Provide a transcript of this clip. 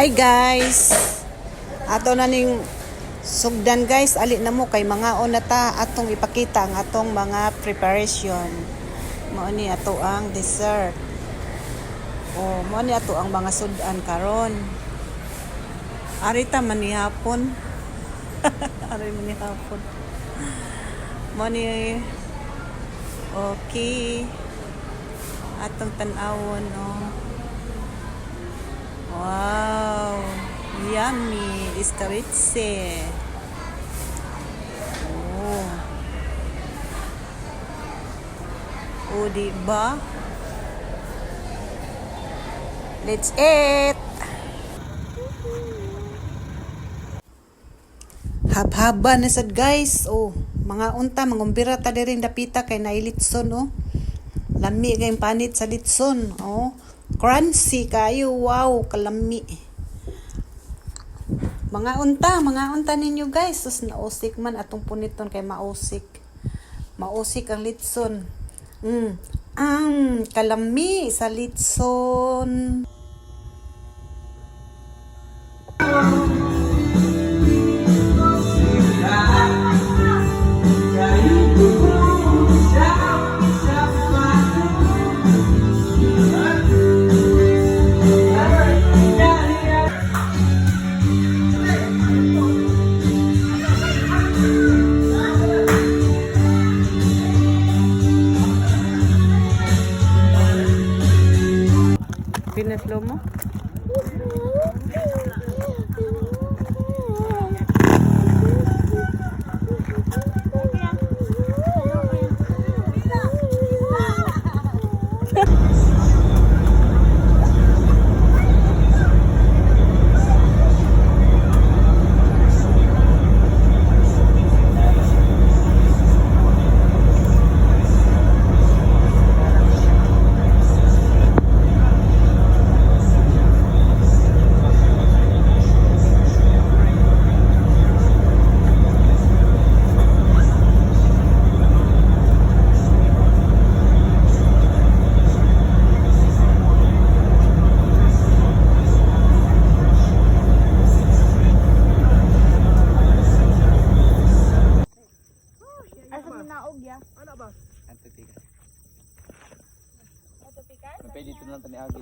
Hi guys. Ato na ning sugdan guys, ali na mo kay mga onata atong ipakita ang atong mga preparation. Mao ni ato ang dessert. Mao ni ato ang mga sudan karon. Arita man ni hapon. Ari man ni hapon. Mao ni okay. Atong tan-awon Wow, yummy escabeche. Diba? Let's eat. Hab-haba na sad guys. Mga unta, mangumbira ta diri dapita kay nailitson Lami kay panit sa litson. Crunchy kayo. Wow, kalami. Mga unta ninyo guys. Sus nausik man atong puniton kay mausik. Mausik ang litson. Kalami sa litson. Pinaslow mo? Pwede ito lang tani agi.